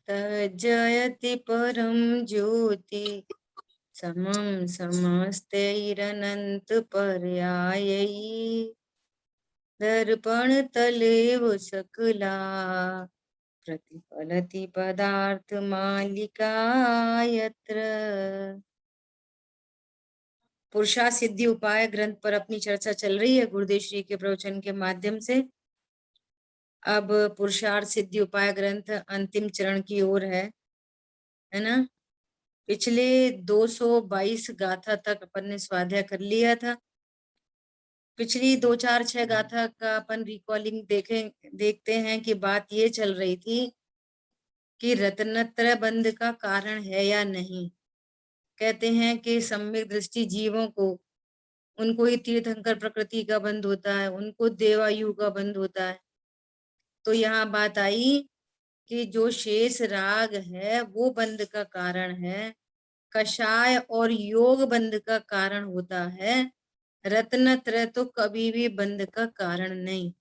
तज्जयति परम ज्योति समं समस्तैरनंत पर्यायैः दर्पण तलेव सकला प्रतिफलति पदार्थ मालिका यत्र। पुरुषार्थ सिद्धि उपाय ग्रंथ पर अपनी चर्चा चल रही है गुरुदेव श्री के प्रवचन के माध्यम से। अब पुरुषार्थ सिद्धि उपाय ग्रंथ अंतिम चरण की ओर है ना। पिछले 222 गाथा तक अपन ने स्वाध्याय कर लिया था। पिछली 2 4 6 गाथा का अपन रिकॉलिंग देखते हैं कि बात ये चल रही थी कि रत्नत्रय बंध का कारण है या नहीं। कहते हैं कि सम्यक दृष्टि जीवों को, उनको ही तीर्थंकर प्रकृति का बंध होता है, उनको देवायु का बंध होता है। तो यहाँ बात आई कि जो शेष राग है वो बंध का कारण है, कषाय और योग बंध का कारण होता है। रत्नत्रय तो कभी भी बंध का कारण नहीं,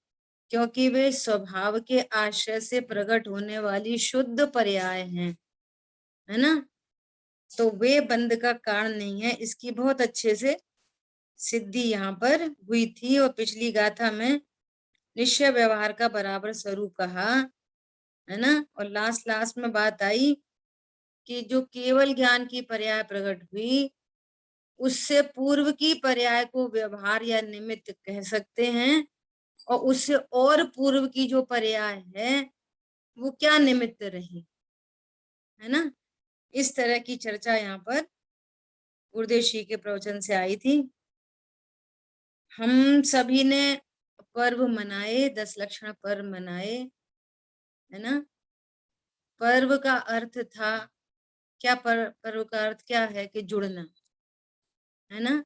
क्योंकि वे स्वभाव के आश्रय से प्रकट होने वाली शुद्ध पर्याय हैं, है ना। तो वे बंध का कारण नहीं है। इसकी बहुत अच्छे से सिद्धि यहाँ पर हुई थी। और पिछली गाथा में निश्चय व्यवहार का बराबर स्वरूप कहा, है ना। और लास्ट में बात आई कि जो केवल ज्ञान की पर्याय प्रकट हुई, उससे पूर्व की पर्याय को व्यवहार या निमित्त कह सकते हैं, और उससे और पूर्व की जो पर्याय है वो क्या निमित्त रही, है ना। इस तरह की चर्चा यहाँ पर गुरुदेव श्री के प्रवचन से आई थी। हम सभी ने पर्व मनाए, 10 लक्षण पर्व मनाए, है ना। पर्व का अर्थ था क्या? पर्व का अर्थ क्या है? कि जुड़ना, है ना।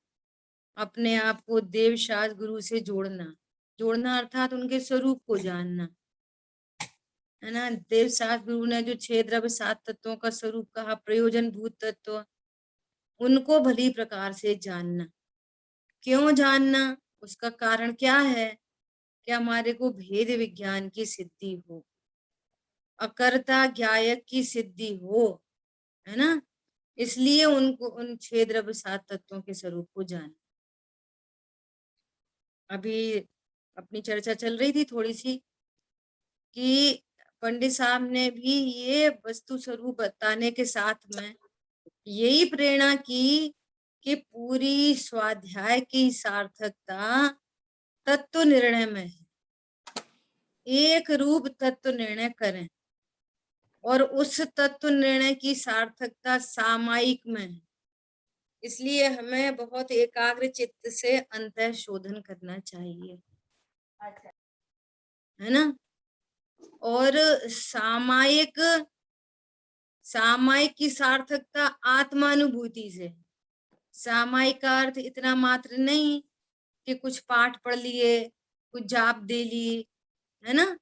अपने आप को देव शास्त्र गुरु से जोड़ना अर्थात उनके स्वरूप को जानना, है ना। देव शास्त्र गुरु ने जो 6 द्रव्य 7 तत्वों का स्वरूप कहा, प्रयोजन भूत तत्व, उनको भली प्रकार से जानना। क्यों जानना? उसका कारण क्या है? कि हमारे को भेद विज्ञान की सिद्धि हो, अकर्ता ज्ञायक की सिद्धि हो, है ना। इसलिए उनको उन 6 द्रव्य 7 तत्वों के स्वरूप को जान। अभी अपनी चर्चा चल रही थी थोड़ी सी कि पंडित साहब ने भी ये वस्तु स्वरूप बताने के साथ में यही प्रेरणा की कि पूरी स्वाध्याय की सार्थकता तत्व निर्णय में है। एक रूप तत्व निर्णय करें, और उस तत्व निर्णय की सार्थकता सामायिक में है। इसलिए हमें बहुत एकाग्र चित्त से अंतः शोधन करना चाहिए, है ना। और सामायिक की सार्थकता आत्मानुभूति से। सामायिक का अर्थ इतना मात्र नहीं कि कुछ पाठ पढ़ लिए, कुछ जाप दे ली, है ना।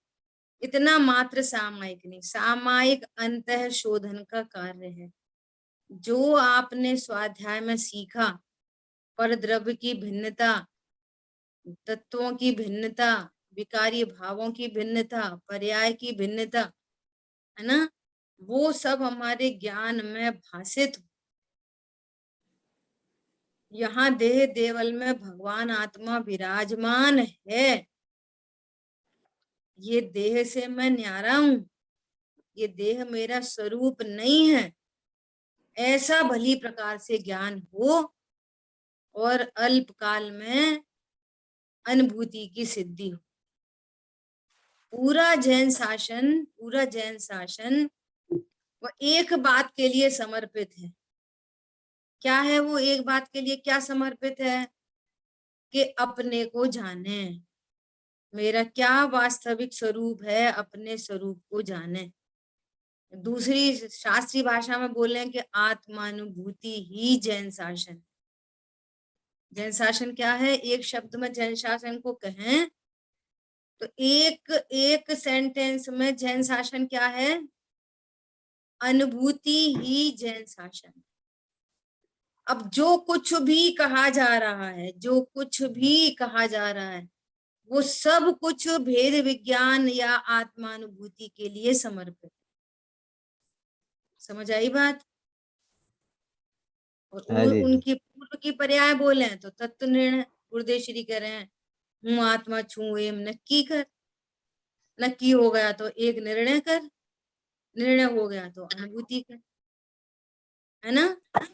इतना मात्र सामायिक नहीं, सामायिक अंतः शोधन का कार्य है। जो आपने स्वाध्याय में सीखा, पर द्रव्य की भिन्नता, तत्वों की भिन्नता, विकारी भावों की भिन्नता, पर्याय की भिन्नता, है ना, वो सब हमारे ज्ञान में भाषित। यहाँ देह देवल में भगवान आत्मा विराजमान है। ये देह से मैं न्यारा हूं, ये देह मेरा स्वरूप नहीं है, ऐसा भली प्रकार से ज्ञान हो और अल्प काल में अनुभूति की सिद्धि हो। पूरा जैन शासन वो एक बात के लिए समर्पित है। क्या है वो एक बात के लिए? क्या समर्पित है? कि अपने को जाने, मेरा क्या वास्तविक स्वरूप है, अपने स्वरूप को जाने। दूसरी शास्त्रीय भाषा में बोले कि आत्मानुभूति ही जैन शासन। जैन शासन क्या है? एक शब्द में जैन शासन को कहें तो एक सेंटेंस में जैन शासन क्या है? अनुभूति ही जैन शासन। अब जो कुछ भी कहा जा रहा है, जो कुछ भी कहा जा रहा है, वो सब कुछ भेद विज्ञान या आत्मानुभूति के लिए समर्पित। समझ आई बात? और हाँ दीदी। उनकी पूर्व की पर्याय बोले तो तत्व निर्णय। गुरुदेव श्री कह रहे हैं हूँ आत्मा छू एम नक्की कर, नक्की हो गया तो एक निर्णय कर, निर्णय हो गया तो अनुभूति कर, है ना।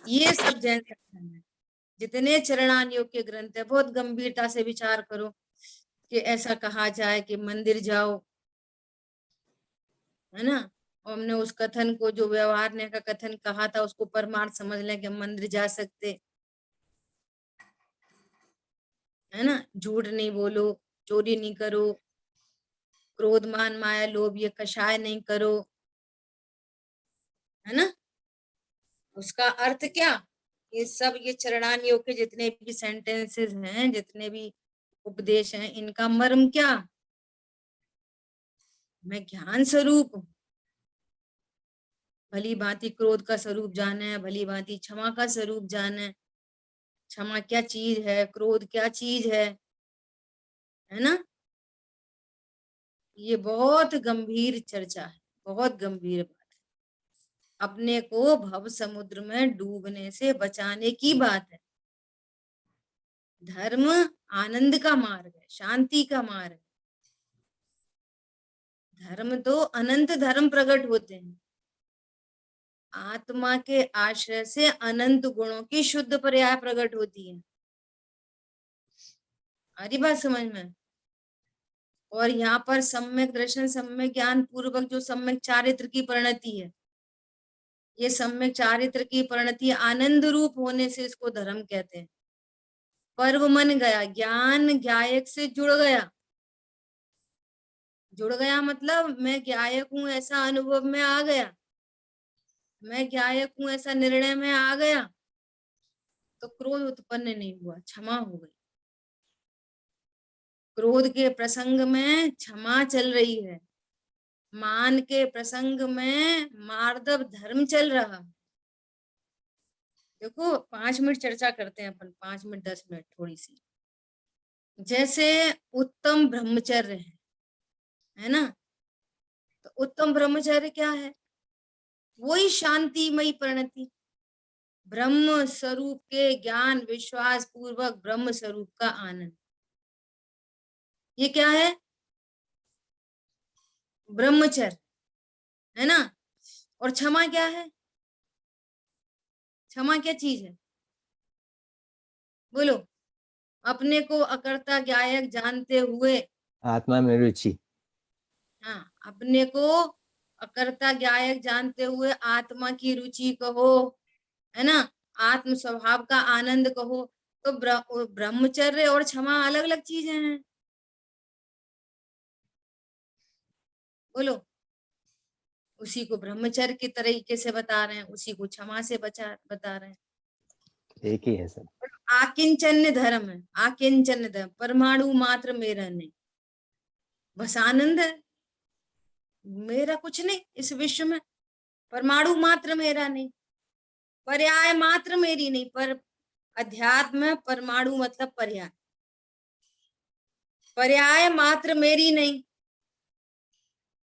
ये सब जैन दर्शन है। जितने चरणान योग के ग्रंथ है बहुत गंभीरता से विचार करो कि ऐसा कहा जाए कि मंदिर जाओ, है ना। और हमने उस कथन को जो व्यवहार ने का कथन कहा था उसको परमार्थ समझ लें कि हम मंदिर जा सकते, है ना। झूठ नहीं बोलो, चोरी नहीं करो, क्रोध मान माया लोभ ये कषाय नहीं करो, है ना। उसका अर्थ क्या, ये सब ये चरणान योग के जितने भी सेंटेंसेस हैं, जितने भी उपदेश हैं, इनका मर्म क्या, मैं ज्ञान स्वरूप हूं, भली भांति क्रोध का स्वरूप जाने, भली भांति क्षमा का स्वरूप जाने, क्षमा क्या चीज है, क्रोध क्या चीज है ना। ये बहुत गंभीर चर्चा है, बहुत गंभीर बात है। अपने को भव समुद्र में डूबने से बचाने की बात है। धर्म आनंद का मार्ग है, शांति का मार्ग है। धर्म तो अनंत धर्म प्रकट होते हैं, आत्मा के आश्रय से अनंत गुणों की शुद्ध पर्याय प्रकट होती है। हरी बात समझ में। और यहाँ पर सम्यक दर्शन सम्यक ज्ञान पूर्वक जो सम्यक चारित्र की परिणति है, ये सम्यक चारित्र की परिणति आनंद रूप होने से इसको धर्म कहते हैं। पर्व मन गया, ज्ञान ज्ञायक से जुड़ गया, जुड़ गया मतलब मैं ज्ञायक हूं ऐसा अनुभव में आ गया, मैं ज्ञायक हूं ऐसा निर्णय में आ गया, तो क्रोध उत्पन्न नहीं हुआ, क्षमा हो गई। क्रोध के प्रसंग में क्षमा चल रही है, मान के प्रसंग में मार्दव धर्म चल रहा। देखो 5 मिनट चर्चा करते हैं अपन, 5 मिनट 10 मिनट थोड़ी सी। जैसे उत्तम ब्रह्मचर्य है ना, तो उत्तम ब्रह्मचर्य क्या है, वही शांतिमयी परिणति, ब्रह्म स्वरूप के ज्ञान विश्वास पूर्वक ब्रह्म स्वरूप का आनंद, ये क्या है, ब्रह्मचर्य, है ना। और क्षमा क्या है, क्षमा क्या चीज है, बोलो। अपने को अकर्ता ज्ञायक जानते हुए, आत्मा में रुचि। हाँ, अपने को अकर्ता ज्ञायक जानते हुए आत्मा की रुचि कहो, है ना, आत्म स्वभाव का आनंद कहो। तो ब्रह्मचर्य और क्षमा अलग अलग चीजें हैं, बोलो। उसी को ब्रह्मचर्य के तरीके से बता रहे हैं, उसी को क्षमा से बता रहे हैं। एक ही है सब। आकिंचन्य धर्म है, आकिंचन्य धर्म, परमाणु मात्र मेरा नहीं, बस आनंद है, मेरा कुछ नहीं इस विश्व में, परमाणु मात्र मेरा नहीं, पर्याय मात्र मेरी नहीं, पर अध्यात्म में परमाणु मतलब पर्याय, पर्याय मात्र मेरी नहीं,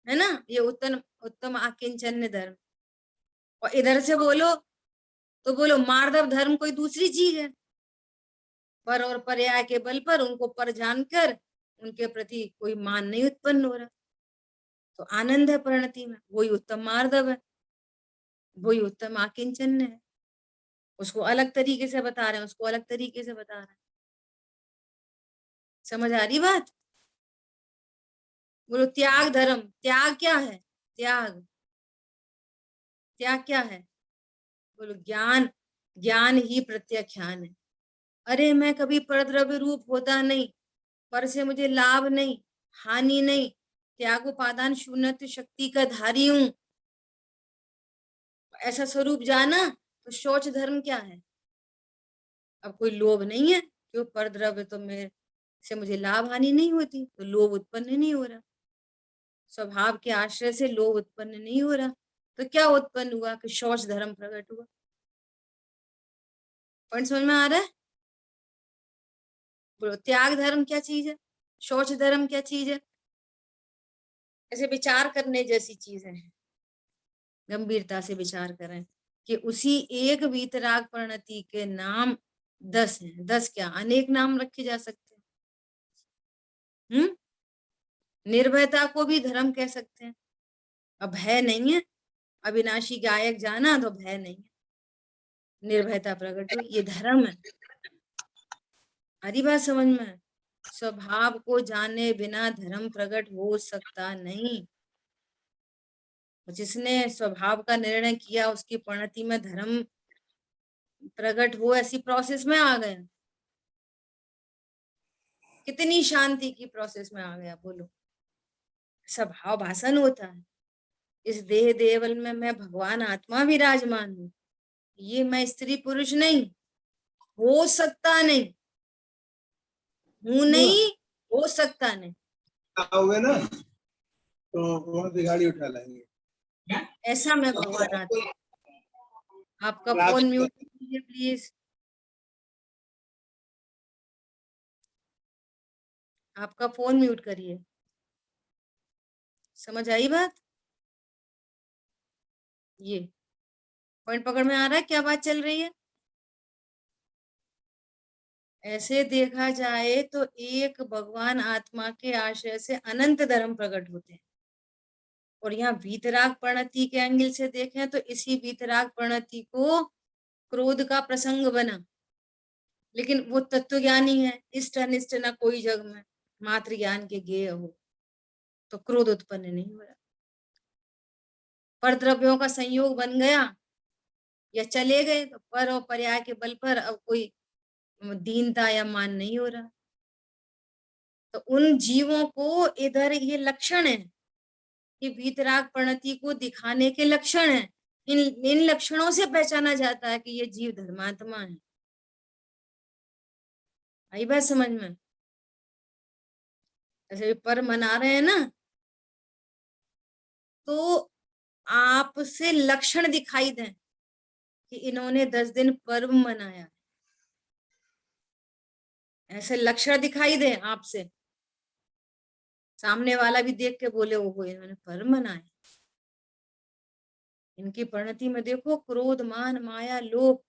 है ना। ये उत्तम उत्तम आकिंचन्य धर्म। और इधर से बोलो तो बोलो मार्दव धर्म कोई दूसरी चीज है, पर और पर्याय के बल पर उनको पर जानकर उनके प्रति कोई मान नहीं उत्पन्न हो रहा, तो आनंद है परिणति में, वही उत्तम मार्दव है, वही उत्तम आकिंचन्य है। उसको अलग तरीके से बता रहे हैं, उसको अलग तरीके से बता रहे हैं। समझ आ रही बात? बोलो त्याग धर्म, त्याग क्या है, त्याग, त्याग क्या है, बोलो ज्ञान, ज्ञान ही प्रत्याख्यान है। अरे मैं कभी परद्रव्य रूप होता नहीं, पर से मुझे लाभ नहीं, हानि नहीं, त्यागोपादान शून्य शक्ति का धारी हूं, ऐसा स्वरूप जाना, तो शौच धर्म क्या है, अब कोई लोभ नहीं है, क्यों, परद्रव्य तो मेरे से मुझे लाभ हानि नहीं होती, तो लोभ उत्पन्न नहीं हो रहा, स्वभाव के आश्रय से लोभ उत्पन्न नहीं हो रहा, तो क्या उत्पन्न हुआ कि शौच धर्म प्रकट हुआ। पॉइंट समझ में आ रहा है? बोलो त्याग धर्म क्या चीज है, शौच धर्म क्या चीज है, ऐसे विचार करने जैसी चीज है। गंभीरता से विचार करें कि उसी एक वीतराग परिणति के नाम 10 हैं। 10 क्या अनेक नाम रखे जा सकते हैं। निर्भयता को भी धर्म कह सकते हैं। अब भय नहीं है, अविनाशी गायक जाना तो भय नहीं है, निर्भयता प्रकट हुई, ये धर्म है। हरी बात समझ में? स्वभाव को जाने बिना धर्म प्रकट हो सकता नहीं। जिसने स्वभाव का निर्णय किया उसकी परिणति में धर्म प्रकट हो, ऐसी प्रोसेस में आ गया। कितनी शांति की प्रोसेस में आ गया, बोलो। स्वभाव भाषण होता है, इस देह देवल में मैं भगवान आत्मा विराजमान हूँ, ये मैं स्त्री पुरुष नहीं, हो सकता नहीं, हूं नहीं, हो सकता नहीं। आओगे ना तो वहां से गाड़ी उठा लाएंगे। ऐसा मैं भगवान आत्मा। आपका फोन म्यूट कीजिए प्लीज। आपका फोन म्यूट करिए। समझ आई बात? ये पॉइंट पकड़ में आ रहा है? क्या बात चल रही है? ऐसे देखा जाए तो एक भगवान आत्मा के आश्रय से अनंत धर्म प्रकट होते हैं। और यहाँ वीतराग परिणति के एंगल से देखें तो इसी वीतराग परिणति को क्रोध का प्रसंग बना, लेकिन वो तत्वज्ञानी है, इष्ट अनिष्ट न कोई जग में, मात्र ज्ञान के ज्ञेय हो, तो क्रोध उत्पन्न नहीं हो रहा। पर द्रव्यों का संयोग बन गया या चले गए तो पर और पर्याय के बल पर अब कोई दीनता या मान नहीं हो रहा। तो उन जीवों को इधर ये लक्षण है कि वीतराग परिणति को दिखाने के लक्षण है। इन लक्षणों से पहचाना जाता है कि ये जीव धर्मात्मा है। आई बात समझ में? ऐसे पर मना रहे हैं ना, तो आपसे लक्षण दिखाई दें कि इन्होंने 10 दिन पर्व मनाया, ऐसे लक्षण दिखाई दे आपसे, सामने वाला भी देख के बोले ओहो इन्होंने पर्व मनाया। इनकी परिणति में देखो क्रोध मान माया लोभ,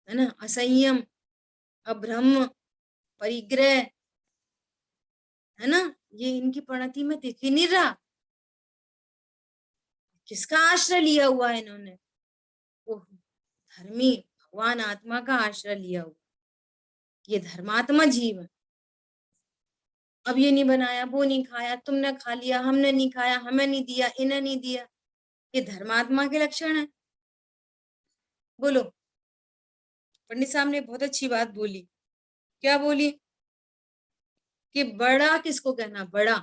है ना, असंयम, अभ्रम, परिग्रह, है ना, ये इनकी परिणति में दिख ही नहीं रहा। किसका आश्रय लिया हुआ है इन्होंने? ओह, धर्मी भगवान आत्मा का आश्रय लिया हुआ, ये धर्मात्मा जीव है। अब ये नहीं बनाया, वो नहीं खाया, तुमने खा लिया, हमने नहीं खाया, हमें नहीं दिया, इन्हें नहीं दिया, ये धर्मात्मा के लक्षण है। बोलो। पंडित साहब ने बहुत अच्छी बात बोली। क्या बोली? कि बड़ा किसको कहना? बड़ा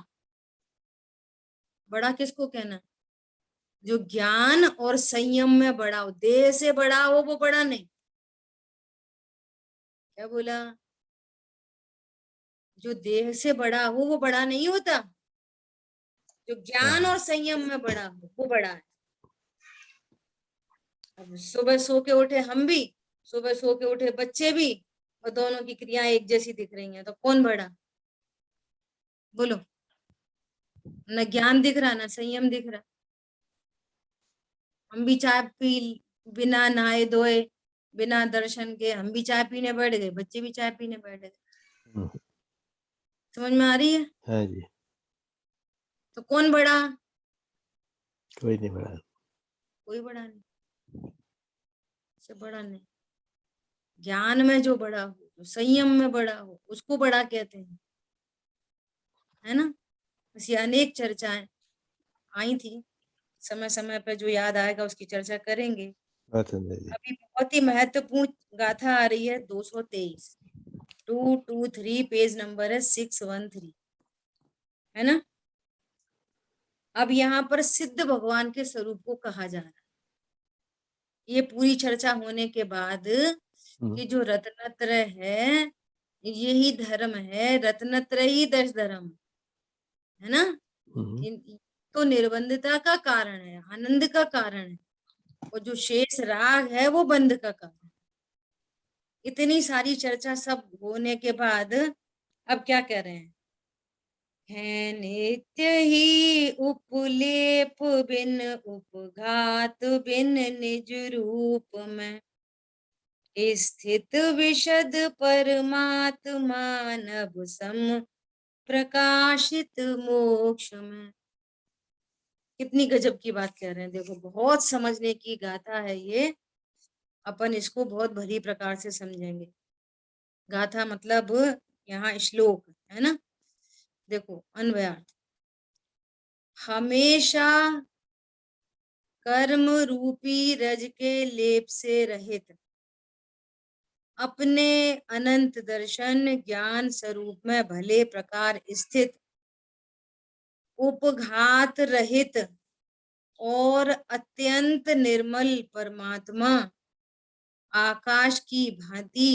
बड़ा किसको कहना? जो ज्ञान और संयम में बड़ा हो, देह से बड़ा हो वो बड़ा नहीं। क्या बोला? जो देह से बड़ा हो वो बड़ा नहीं होता, जो ज्ञान और संयम में बड़ा हो वो बड़ा है। अब सुबह सो के उठे हम भी, सुबह सो के उठे बच्चे भी, और दोनों की क्रियाएं एक जैसी दिख रही हैं, तो कौन बड़ा? बोलो। न ज्ञान दिख रहा, न संयम दिख रहा। हम भी चाय पी, बिना नहाए धोए, बिना दर्शन के हम भी चाय पीने बैठ गए, बच्चे भी चाय पीने बैठ गए। समझ में आ रही है? हाँ जी। तो कौन बड़ा? कोई नहीं बड़ा। कोई बड़ा नहीं, से बड़ा नहीं। ज्ञान में जो बड़ा हो, जो संयम में बड़ा हो, उसको बड़ा कहते हैं, है ना। ऐसी अनेक चर्चाएं आई थी, समय समय पर जो याद आएगा उसकी चर्चा करेंगे। अभी बहुत ही महत्वपूर्ण गाथा आ रही है 223, 223, पेज नंबर है 613, है ना। अब यहाँ पर सिद्ध भगवान के स्वरूप को कहा जा रहा है। ये पूरी चर्चा होने के बाद कि जो रत्नत्र है यही धर्म है, रत्नत्र ही 10 धर्म है ना। तो निर्बंधता का कारण है, आनंद का कारण है, और जो शेष राग है वो बंध का कारण। इतनी सारी चर्चा सब होने के बाद अब क्या कह रहे हैं है नित्य ही उपलेप बिन उपघात बिन निज रूप में स्थित विशद परमात्मा नभ सम प्रकाशित मोक्ष में। कितनी गजब की बात कह रहे हैं, देखो बहुत समझने की गाथा है ये, अपन इसको बहुत भली प्रकार से समझेंगे। गाथा मतलब यहाँ श्लोक है ना, देखो अन्वयार्थ। हमेशा कर्म रूपी रज के लेप से रहित अपने अनंत दर्शन ज्ञान स्वरूप में भले प्रकार स्थित उपघात रहित और अत्यंत निर्मल परमात्मा आकाश की भांति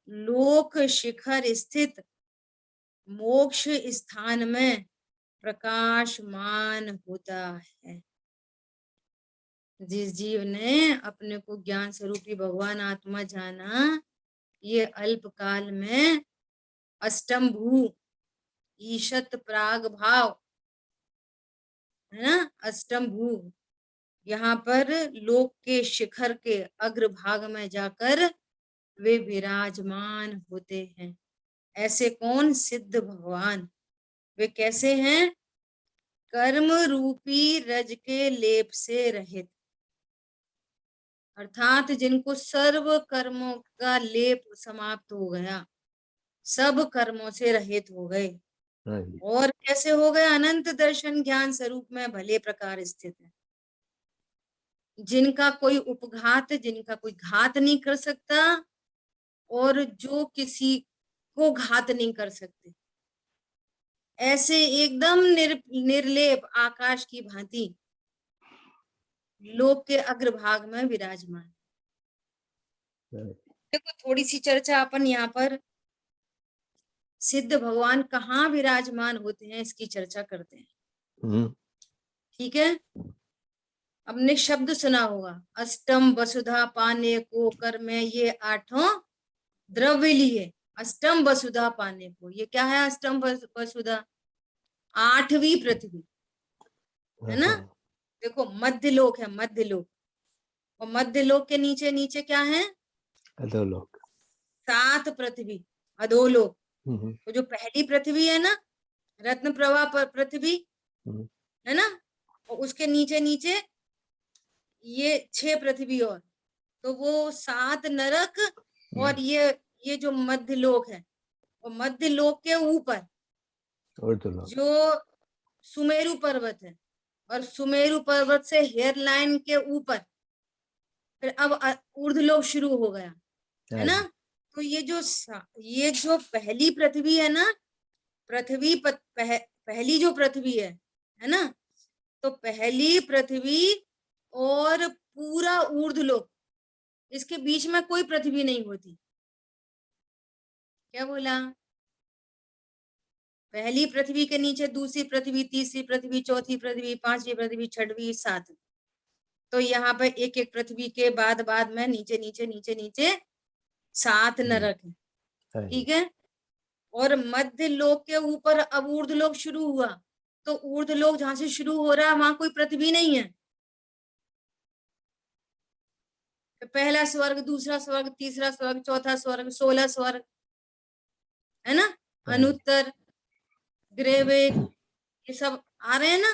लोक शिखर स्थित मोक्ष स्थान में प्रकाशमान होता है। जिस जीव ने अपने को ज्ञान स्वरूपी भगवान आत्मा जाना, ये अल्प काल में अष्टम भू ईशत प्राग भाव है ना, अष्टम भू, यहाँ पर लोक के शिखर के अग्रभाग में जाकर वे विराजमान होते हैं। ऐसे कौन? सिद्ध भगवान। वे कैसे हैं? कर्म रूपी रज के लेप से रहित, अर्थात जिनको सर्व कर्मों का लेप समाप्त हो गया, सब कर्मों से रहित हो गए। हाँ जी। और कैसे हो गए? अनंत दर्शन ज्ञान स्वरूप में भले प्रकार स्थित है, जिनका कोई उपघात, जिनका कोई घात नहीं कर सकता और जो किसी को घात नहीं कर सकते, ऐसे एकदम निर्लेप आकाश की भांति लोक के अग्रभाग में विराजमान। देखो थोड़ी सी चर्चा अपन यहाँ पर सिद्ध भगवान कहाँ विराजमान होते हैं इसकी चर्चा करते हैं। ठीक है, हमने शब्द सुना होगा, अष्टम वसुधा पाने को कर में ये आठों द्रव्य लिए, अष्टम वसुधा पाने को। ये क्या है अष्टम वसुधा? आठवीं पृथ्वी है ना। देखो मध्य लोक है, मध्य लोक, और मध्य लोक के नीचे नीचे क्या है? अधोलोक। 7 पृथ्वी, अधोलोक। तो जो पहली पृथ्वी है ना, रत्न प्रवाह पर पृथ्वी है ना, और उसके नीचे नीचे ये 6 पृथ्वी और, तो वो 7 नरक। और ये जो मध्य लोक है, और मध्य लोक के ऊपर जो सुमेरु पर्वत है, और सुमेरु पर्वत से हेयर लाइन के ऊपर फिर अब ऊर्ध्वलोक शुरू हो गया है ना। तो ये जो पहली पृथ्वी है ना, पृथ्वी पहली जो पृथ्वी है ना, तो पहली पृथ्वी और पूरा ऊर्ध्वलोक, इसके बीच में कोई पृथ्वी नहीं होती। क्या बोला? पहली पृथ्वी के नीचे दूसरी पृथ्वी, तीसरी पृथ्वी, चौथी पृथ्वी, पांचवी पृथ्वी, छठवीं, सातवीं। तो यहाँ पर एक एक पृथ्वी के बाद में नीचे नीचे नीचे नीचे 7 नरक है। ठीक है, और मध्य लोक के ऊपर अब ऊर्ध्वलोक शुरू हुआ, तो ऊर्ध्वलोक जहां से शुरू हो रहा है वहां कोई पृथ्वी नहीं है। तो पहला स्वर्ग, दूसरा स्वर्ग, तीसरा स्वर्ग, चौथा स्वर्ग, 16 स्वर्ग है ना, अनुत्तर, ग्रेविक, ये सब आ रहे हैं ना।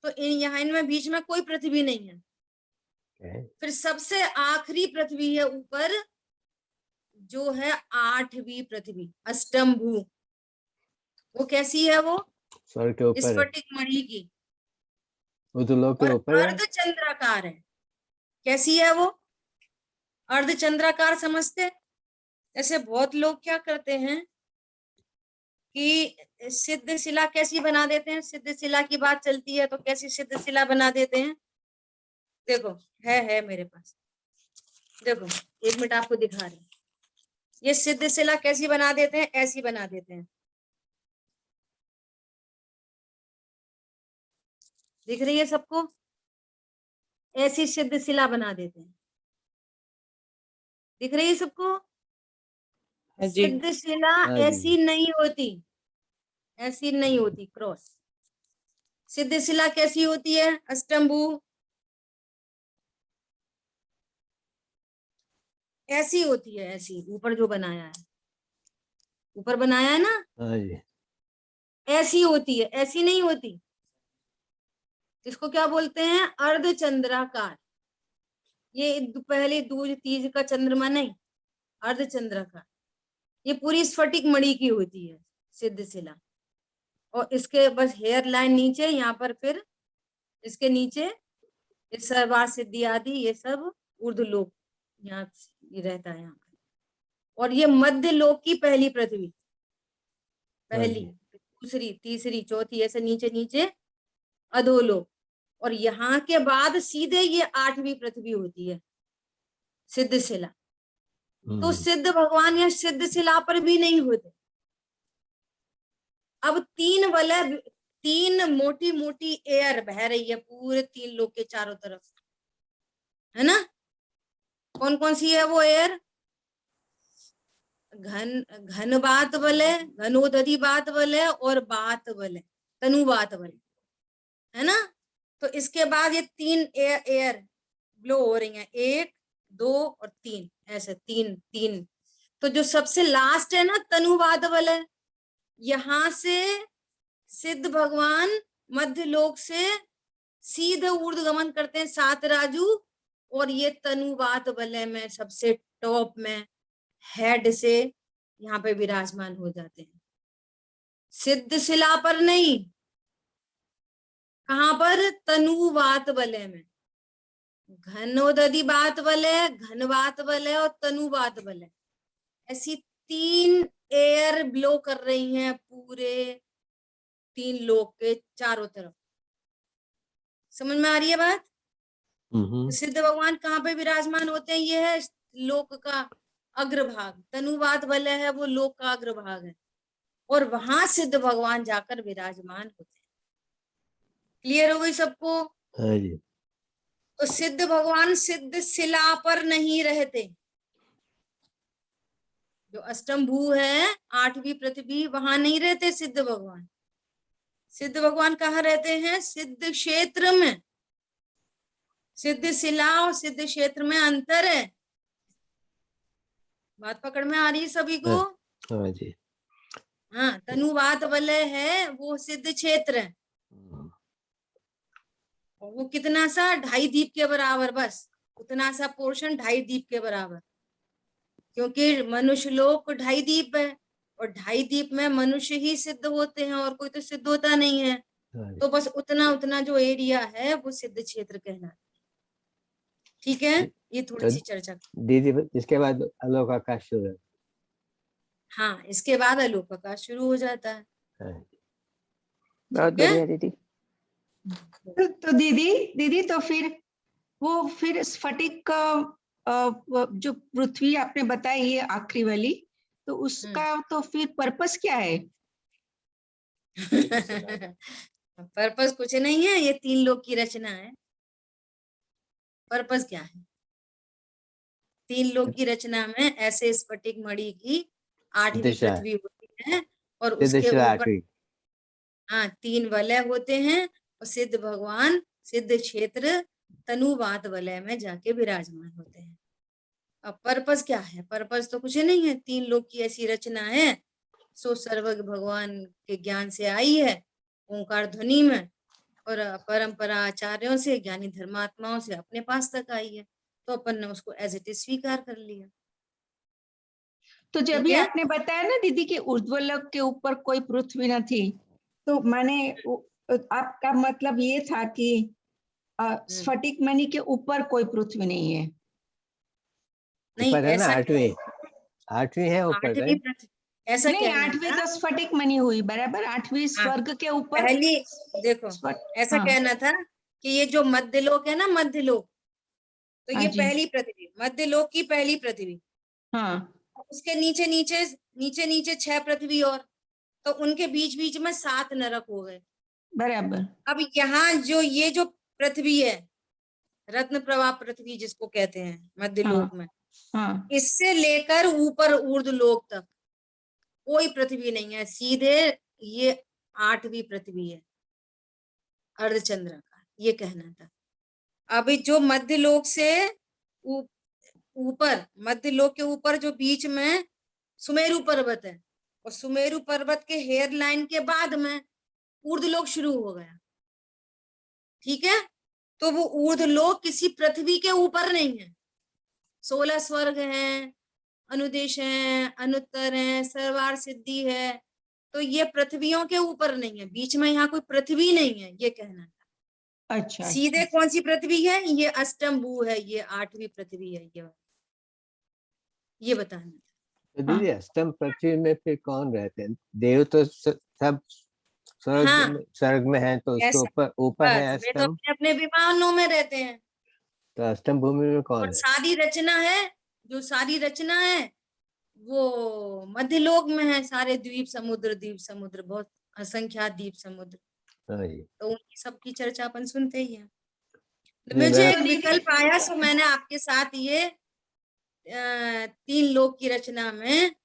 तो यहाँ इनमें बीच में कोई पृथ्वी नहीं है। फिर सबसे आखिरी पृथ्वी है ऊपर, जो है 8वीं पृथ्वी, अष्टम भू। वो कैसी है? वो स्वर्ग के ऊपर है, स्फटिक मणि की, उधोलोक के और ऊपर है। अर्धचंद्राकार है। कैसी है वो? अर्धचंद्राकार समझते? जैसे बहुत लोग क्या करते हैं कि सिद्ध शिला कैसी बना देते हैं, सिद्ध शिला की बात चलती है तो कैसी सिद्ध शिला बना देते हैं। देखो है मेरे पास, देखो 1 मिनट आपको दिखा रहे हैं। ये सिद्ध शिला कैसी बना देते हैं? ऐसी बना देते हैं, दिख रही है सबको? ऐसी सिद्ध शिला बना देते हैं, दिख रही है सबको? सिद्ध शिला हाँ जी। ऐसी नहीं होती, ऐसी नहीं होती, क्रॉस। सिद्ध शिला कैसी होती है अष्टम्भू? ऐसी होती है, ऐसी ऊपर जो बनाया है, ऊपर बनाया है ना, हाँ जी। ऐसी होती है, ऐसी नहीं होती। इसको क्या बोलते हैं? अर्धचंद्राकार। ये पहले दूज तीज का चंद्रमा नहीं, अर्धचंद्राकार। ये पूरी स्फटिक मणि की होती है सिद्ध शिला। और इसके बस हेयर लाइन नीचे, यहाँ पर फिर इसके नीचे इस सर्वार सिद्धि आदि ये सब ऊर्ध्वलोक यहाँ ये रहता है यहाँ पर। और ये मध्य लोक की पहली पृथ्वी, पहली, दूसरी, तीसरी, चौथी, ऐसे नीचे नीचे अधोलोक। और यहाँ के बाद सीधे ये 8वीं पृथ्वी होती है सिद्ध शिला। तो सिद्ध भगवान या सिद्ध शिला पर भी नहीं होते। अब 3 वलय, 3 मोटी मोटी एयर बह रही है पूरे 3 लोक के चारों तरफ, है ना? कौन कौन सी है वो एयर? घन बात वलय, घनोदधि बात वलय और बात वलय, तनु बात वलय, है ना? तो इसके बाद ये 3 एयर ब्लो हो रही हैं, 1 2 और 3, ऐसे 3। तो जो सबसे लास्ट है ना तनुवाद वलय, यहां से सिद्ध भगवान मध्य लोक से सीधे ऊर्ध्वगमन करते हैं 7 राजू। और ये तनुवात वलय में सबसे टॉप में हेड से यहाँ पे विराजमान हो जाते हैं। सिद्ध शिला पर नहीं, कहां पर? तनुवात वलय में। घनोदधि बात वलय, घनवात वलय और तनुवात वलय, ऐसी 3 एयर ब्लो कर रही हैं पूरे 3 लोक के चारों तरफ। समझ में आ रही है बात? तो सिद्ध भगवान कहाँ पे विराजमान होते हैं? ये है लोक का अग्रभाग, तनुवात वलय है वो लोक का अग्रभाग है, और वहां सिद्ध भगवान जाकर विराजमान होते हैं। क्लियर हो गई सबको? हाँ जी। तो सिद्ध भगवान सिद्ध शिला पर नहीं रहते। जो अष्टमभू है 8वीं पृथ्वी, वहां नहीं रहते सिद्ध भगवान। सिद्ध भगवान कहाँ रहते हैं? सिद्ध क्षेत्र में। सिद्ध शिला और सिद्ध क्षेत्र में अंतर है। बात पकड़ में आ रही है सभी को? हाँ जी। हाँ, तनुवात वलय है वो सिद्ध क्षेत्र है, और वो कितना सा? 2.5 दीप के बराबर, बस उतना सा पोर्शन 2.5 दीप के बराबर। क्योंकि मनुष्य लोक 2.5 दीप है, और 2.5 दीप में मनुष्य ही सिद्ध होते हैं, और कोई तो सिद्ध होता नहीं है। तो बस उतना उतना जो एरिया है वो सिद्ध क्षेत्र कहलाता है। ठीक है, ये थोड़ी सी चर्चा। दीदी इसके बाद आलोक आकाश शुरू है। हाँ, इसके बाद आलोक आकाश शुरू हो जाता है। बहुत बढ़िया दीदी। तो दीदी तो फिर स्फटिक का जो पृथ्वी आपने बताई है आखिरी वाली, तो उसका तो फिर पर्पस क्या है? पर्पस कुछ नहीं है, ये 3 लोक की रचना है। पर्पस क्या है? 3 लोक की रचना में ऐसे स्फटिक मणि की 8वीं पृथ्वी होती है, और उसके ऊपर 3 वलय होते हैं, और सिद्ध भगवान सिद्ध क्षेत्र तनुवात वलय में जाके विराजमान होते हैं। अब पर्पस क्या है? पर्पस तो कुछ नहीं है, 3 लोक की ऐसी रचना है, सो सर्वज्ञ भगवान के ज्ञान से आई है ओंकार ध्वनि में, और परंपरा आचार्यों से, ज्ञानी धर्मात्माओं से अपने पास तक आई है, तो अपन ने उसको एज इट इज स्वीकार कर लिया। तो जब भी आपने बताया ना दीदी कि ऊर्ध्वलोक के ऊपर कोई पृथ्वी न थी, तो माने आपका मतलब ये था कि स्फटिक मणि के ऊपर कोई पृथ्वी नहीं है? नहीं, ऐसा 8वीं है ऊपर, ऐसा नहीं, कहना 8वीं तो स्फटिक मणि हुई बराबर, 8वीं स्वर्ग के ऊपर। पहली देखो, ऐसा कहना था कि ये जो मध्यलोक है ना, मध्यलोक, तो ये पहली पृथ्वी, मध्यलोक की पहली पृथ्वी। हाँ, उसके नीचे नीचे नीचे नीचे 6 पृथ्वी, और तो उनके बीच बीच में 7 नरक हो गए बराबर। अब यहाँ जो ये जो पृथ्वी है, रत्न प्रवाह पृथ्वी जिसको कहते हैं मध्यलोक में, इससे लेकर ऊपर ऊर्ध्वलोक तक कोई पृथ्वी नहीं है। सीधे ये 8वीं पृथ्वी है अर्धचंद्राकार, ये कहना था। अभी जो मध्य लोक से ऊपर, मध्य लोक के ऊपर जो बीच में सुमेरु पर्वत है, और सुमेरु पर्वत के हेयर लाइन के बाद में ऊर्ध्वलोक शुरू हो गया, ठीक है। तो वो ऊर्ध्वलोक किसी पृथ्वी के ऊपर नहीं है। 16 स्वर्ग हैं, अनुदेश हैं, अनुत्तर हैं, सर्वार सिद्धि है, तो ये पृथ्वियों के ऊपर नहीं है, बीच में यहाँ कोई पृथ्वी नहीं है, ये कहना था। अच्छा, सीधे कौन सी पृथ्वी है? ये अष्टम भू है, ये 8वीं पृथ्वी है, ये बताना था। तो दीदी अष्टम पृथ्वी में फिर कौन रहते हैं? देव तो सब स्वर्ग हाँ, स्वर्ग में है, तो उसके ऐसा ऊपर ऊपर है बस, वे तो अष्टम, अपने अपने विमानों में रहते हैं। तो अष्टम भूमि में कौन और है? सारी रचना है, जो सारी रचना है वो मध्यलोक में है। सारे द्वीप समुद्र बहुत असंख्यात द्वीप समुद्र, हाँ जी। तो उनकी सबकी चर्चा अपन सुनते ही हैं। तो नहीं, मुझे मैं एक विकल्प आया, तो मैंने आपके साथ ये 3 लोक की रचना में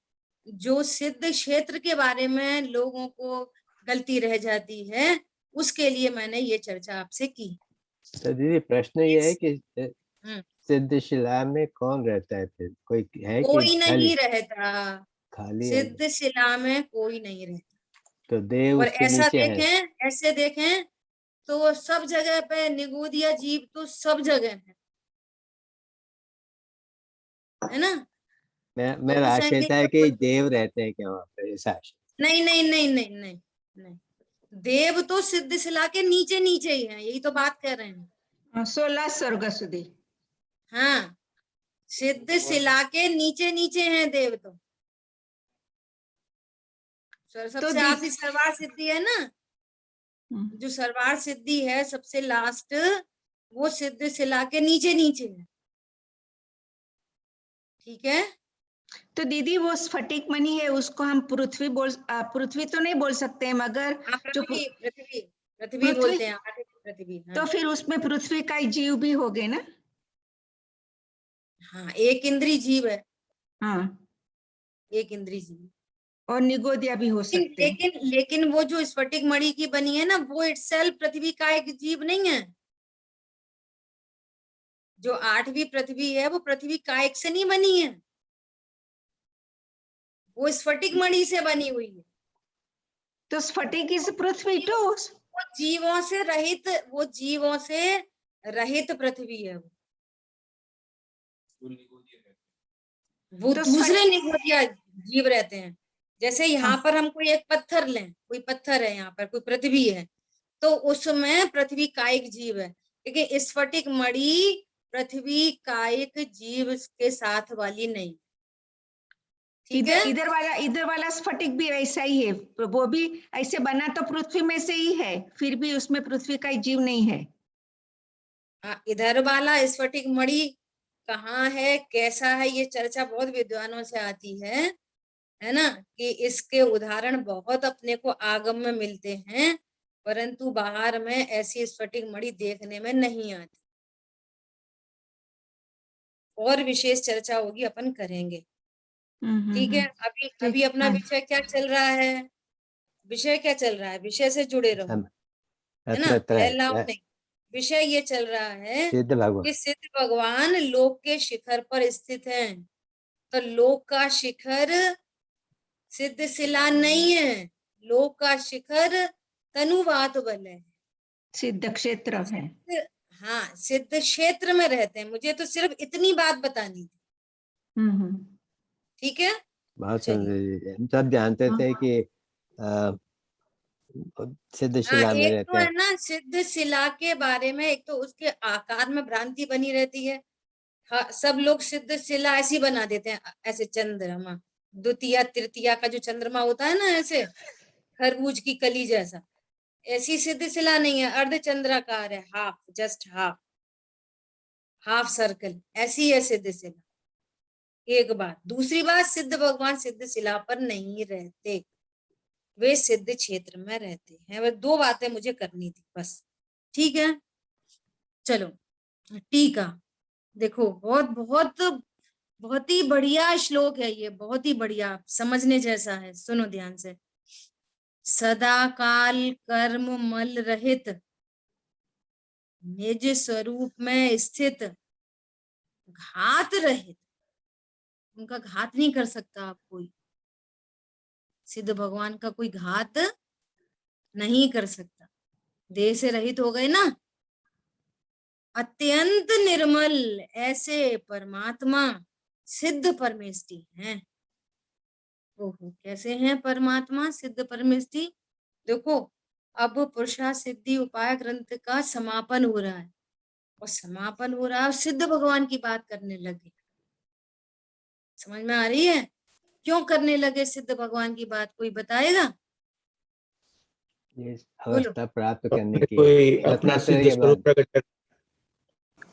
जो सिद्ध क्षेत्र के बारे में लोगों को गलती रह जाती है, उसके लिए मैंने ये चर्चा आपसे की। तो दीदी प्रश्न ये है कि हम्म, सिद्धशिला में कौन रहता है फिर? कोई है कि कोई खाली नहीं रहता, खाली है? सिद्ध शिला में कोई नहीं रहता। तो देव और उसके ऐसा नीचे है? देखें, ऐसे देखें तो सब जगह पे निगोदिया जीव तो सब जगह है ना। मैं तो मेरा उस आशय एंगल था से कि देव रहते हैं क्या वहाँ पे, ऐसा आशय। नहीं नहीं नहीं नहीं नहीं नहीं, देव तो सिद्ध शिला के नीचे नीचे ही है, यही तो बात कर रहे हैं। 16 स्वर्ग सुधी। हाँ, सिद्ध शिला के नीचे नीचे हैं देव तो। सबसे आखिरी सर्वार सिद्धि है ना, जो सर्वार सिद्धि है सबसे लास्ट, वो सिद्ध शिला के नीचे नीचे है, ठीक है। तो दीदी वो स्फटिक मणि है, उसको हम पृथ्वी तो नहीं बोल सकते, मगर हाँ, जो पृथ्वी पृथ्वी पृथ्वी पृथ्वी, बोलते हैं, 8वीं पृथ्वी। तो हाँ फिर उसमें पृथ्वी का ही जीव भी हो गए ना। हाँ, एक इंद्री जीव है, हाँ, एक इंद्री जीव। और निगोदिया भी हो सकते हैं। लेकिन वो जो स्फटिक मणि की बनी है ना, वो इटसेल्फ पृथ्वी का एक जीव नहीं है। जो 8वीं पृथ्वी है वो पृथ्वी कायक से नहीं बनी है, वो स्फटिक मणि से बनी हुई है। तो स्फटिक इज पृथ्वी टू। वो जीवों से रहित, वो जीवों से रहित पृथ्वी है। वो तो दूसरे निगोदिया जीव रहते हैं। जैसे यहाँ पर हम कोई एक पत्थर लें, कोई पत्थर है यहाँ पर, कोई पृथ्वी है, तो उसमें पृथ्वी कायिक जीव है, लेकिन स्फटिक मणि पृथ्वी कायिक जीव के साथ वाली नहीं, ठीक है। इधर वाला स्फटिक भी ऐसा ही है, वो भी ऐसे बना तो पृथ्वी में से ही है, फिर भी उसमें पृथ्वी का जीव नहीं है। इधर वाला स्फटिक मणि कहाँ है, कैसा है, ये चर्चा बहुत विद्वानों से आती है ना, कि इसके उदाहरण बहुत अपने को आगम में मिलते हैं, परंतु बाहर में ऐसी स्फटिक मणि देखने में नहीं आती। और विशेष चर्चा होगी, अपन करेंगे, ठीक है। अभी अपना विषय क्या चल रहा है? विषय क्या चल रहा है? विषय से जुड़े रहो, है ना, बहलाओ नहीं। विषय ये चल रहा है सिद्ध भगवान कि सिद्ध भगवान लोक के शिखर पर स्थित हैं। तो लोक का शिखर सिद्ध शिला नहीं है, लोक का शिखर तनुवात बल है, सिद्ध क्षेत्र है। हाँ, सिद्ध क्षेत्र में रहते हैं। मुझे तो सिर्फ इतनी बात बतानी थी, ठीक है। बहुत चलिए, सुंदर। हम सब जानते थे कि सिद्ध हाँ, शिला में एक रहते तो हैं। है ना सिद्ध शिला के बारे में, एक तो उसके आकार में भ्रांति बनी रहती है। हाँ, सब लोग सिद्ध शिला ऐसी बना देते हैं, ऐसे चंद्रमा द्वितीया तृतीया का जो चंद्रमा होता है ना, ऐसे खरबूज की कली जैसा, ऐसी सिद्ध शिला नहीं है, अर्धचंद्राकार है, half, just half, half circle, ऐसी है सिद्ध शिला। एक बात, दूसरी बात, सिद्ध भगवान सिद्ध शिला पर नहीं रहते, वे सिद्ध क्षेत्र में रहते हैं। वह 2 बातें मुझे करनी थी बस, ठीक है। चलो, टीका देखो, बहुत बहुत बहुत ही बढ़िया श्लोक है ये, बहुत ही बढ़िया, समझने जैसा है, सुनो ध्यान से। सदा काल कर्म मल रहित, निज स्वरूप में स्थित, घात रहित। उनका घात नहीं कर सकता आप कोई, सिद्ध भगवान का कोई घात नहीं कर सकता। देह से रहित हो गए ना। अत्यंत निर्मल ऐसे परमात्मा सिद्ध परमेष्टि हैं। ओहो, कैसे हैं परमात्मा सिद्ध परमेष्टि? देखो, अब पुरुषार्थ सिद्धि उपाय ग्रंथ का समापन हो रहा है, और समापन हो रहा है, सिद्ध भगवान की बात करने लगे। समझ में आ रही है क्यों करने लगे सिद्ध भगवान की बात? कोई बताएगा? ये बोलो। अवस्था प्राप्त करने की कोई अपना बताते सिद्ध रहिए स्वरूप बाद। प्रकट कर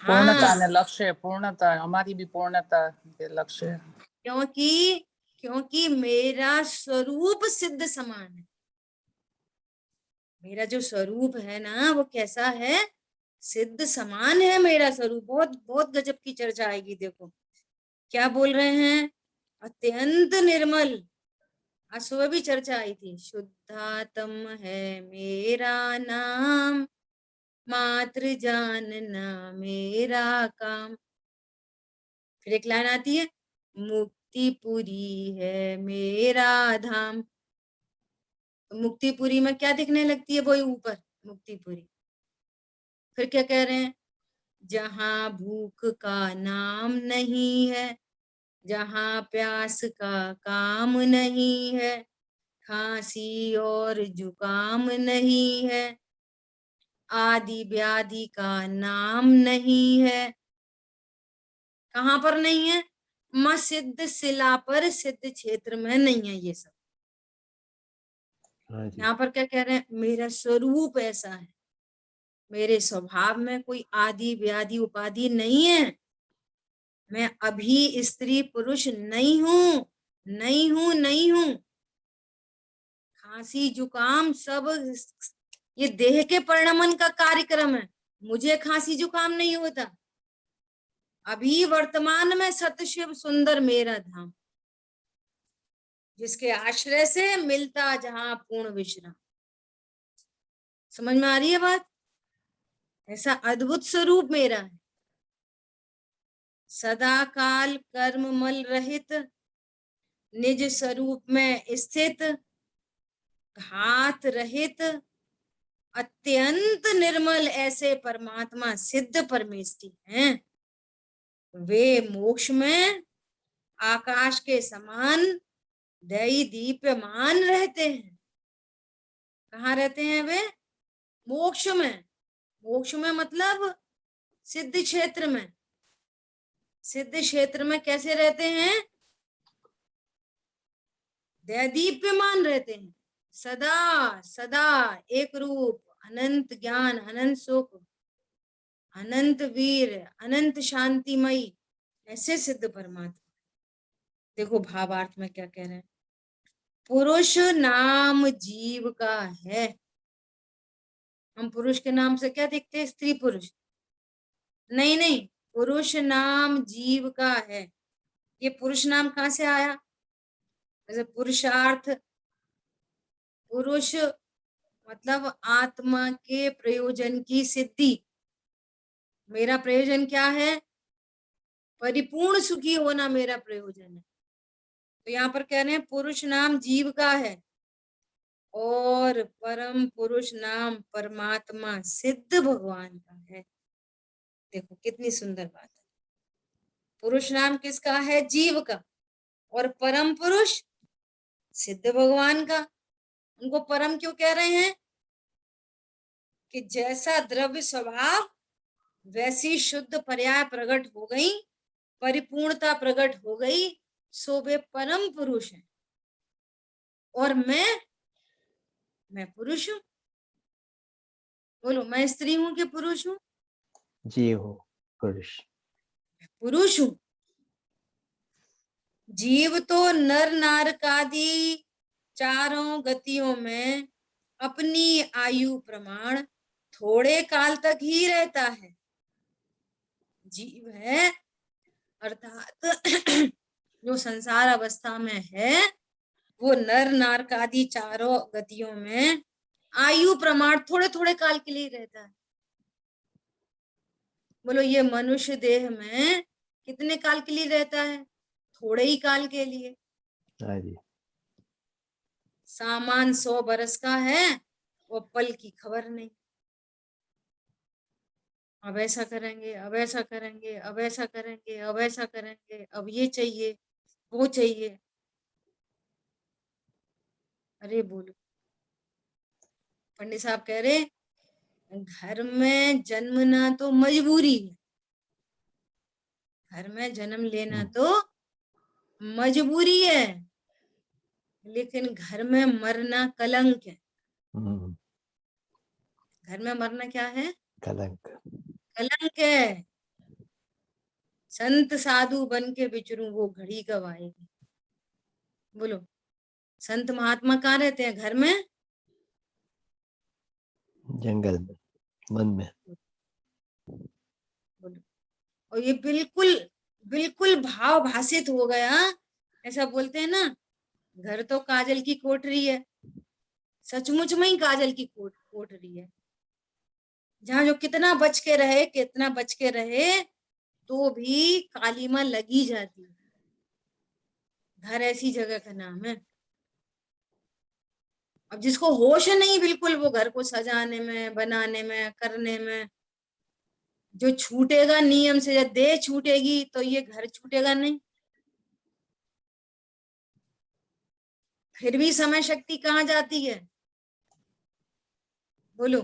पूर्णता हाँ, ने लक्ष्य है, पूर्णता हमारी भी पूर्णता के लक्ष्य है। क्योंकि क्योंकि मेरा स्वरूप सिद्ध समान है। मेरा जो स्वरूप है ना, वो कैसा है? सिद्ध समान है मेरा स्वरूप। बहुत बहुत गजब की चर्चा आएगी। देखो क्या बोल रहे हैं, अत्यंत निर्मल। आज सुबह भी चर्चा आई थी, शुद्धात्म है मेरा नाम, मात्र जानना मेरा काम। फिर एक लाइन आती है, मुक्तिपुरी है मेरा धाम। तो मुक्तिपुरी में क्या दिखने लगती है? वही ऊपर मुक्तिपुरी। फिर क्या कह रहे हैं, जहां भूख का नाम नहीं है, जहां प्यास का काम नहीं है, खांसी और जुकाम नहीं है, आदि व्याधि का नाम नहीं है। कहाँ पर नहीं है? मां सिद्ध शिला पर, सिद्ध क्षेत्र में नहीं है ये सब। हाँ जी। यहाँ पर क्या कह रहे हैं, मेरा स्वरूप ऐसा है, मेरे स्वभाव में कोई आदि व्याधि उपाधि नहीं है। मैं अभी स्त्री पुरुष नहीं हूं, नहीं हूं, नहीं हूं। खांसी जुकाम सब ये देह के परिणमन का कार्यक्रम है। मुझे खांसी जुकाम नहीं होता। अभी वर्तमान में सत शिव सुंदर मेरा धाम, जिसके आश्रय से मिलता जहां पूर्ण विश्राम। समझ में आ रही है बात? ऐसा अद्भुत स्वरूप मेरा है, सदा काल कर्म मल रहित, निज स्वरूप में स्थित, घात रहित, अत्यंत निर्मल ऐसे परमात्मा सिद्ध परमेष्टि हैं। वे मोक्ष में आकाश के समान दई दीप्यमान रहते हैं। कहाँ रहते हैं वे? मोक्ष में। मोक्ष में मतलब सिद्ध क्षेत्र में। सिद्ध क्षेत्र में कैसे रहते हैं? दैदीप्यमान रहते हैं, सदा सदा एक रूप, अनंत ज्ञान, अनंत सुख, अनंत वीर, अनंत शांतिमयी, ऐसे सिद्ध परमात्मा। देखो भावार्थ में क्या कह रहे हैं, पुरुष नाम जीव का है। हम पुरुष के नाम से क्या देखते हैं? स्त्री पुरुष नहीं, नहीं, पुरुष नाम जीव का है। ये पुरुष नाम कहाँ से आया? जैसे पुरुषार्थ, पुरुष मतलब आत्मा के प्रयोजन की सिद्धि। मेरा प्रयोजन क्या है? परिपूर्ण सुखी होना मेरा प्रयोजन है। तो यहाँ पर कह रहे हैं पुरुष नाम जीव का है, और परम पुरुष नाम परमात्मा सिद्ध भगवान का है। देखो कितनी सुंदर बात है। पुरुष नाम किसका है? जीव का। और परम पुरुष सिद्ध भगवान का। उनको परम क्यों कह रहे हैं? कि जैसा द्रव्य स्वभाव वैसी शुद्ध पर्याय प्रकट हो गई, परिपूर्णता प्रकट हो गई, सो वे परम पुरुष हैं। और मैं पुरुष हूं। बोलो, मैं स्त्री हूं कि पुरुष हूं? जीव हो, पुरुष। पुरुष हूं। जीव तो नर नारकादि चारों गतियों में अपनी आयु प्रमाण थोड़े काल तक ही रहता है। जीव है अर्थात जो संसार अवस्था में है, वो नर नारक आदि चारों गतियों में आयु प्रमाण थोड़े थोड़े काल के लिए रहता है। बोलो ये मनुष्य देह में कितने काल के लिए रहता है? थोड़े ही काल के लिए। हाँ जी। सामान 100 बरस का है, वो पल की खबर नहीं। अब ऐसा करेंगे, अब ऐसा करेंगे, अब ऐसा करेंगे, अब ऐसा करेंगे, अब ये चाहिए, वो चाहिए। अरे बोलो, पंडित साहब कह रहे घर में जन्मना तो मजबूरी है, घर में जन्म लेना तो मजबूरी है, लेकिन घर में मरना कलंक है। घर में मरना क्या है? कलंक। कलंक है। संत साधु बन के बिचरूं वो घड़ी कब आएगी? बोलो, संत महात्मा कहाँ रहते हैं? घर में, जंगल में, मन में। बोलो। और ये बिल्कुल बिल्कुल भाव भाषित हो गया। ऐसा बोलते हैं ना, घर तो काजल की कोठरी है। सचमुच में ही काजल की कोठरी है, जहां जो कितना बच के रहे, कितना बच के रहे, तो भी कालीमा लगी जाती है। घर ऐसी जगह का नाम है। अब जिसको होश नहीं बिल्कुल, वो घर को सजाने में, बनाने में, करने में, जो छूटेगा नियम से, जब देह छूटेगी तो ये घर छूटेगा नहीं। फिर भी समय शक्ति कहाँ जाती है? बोलो।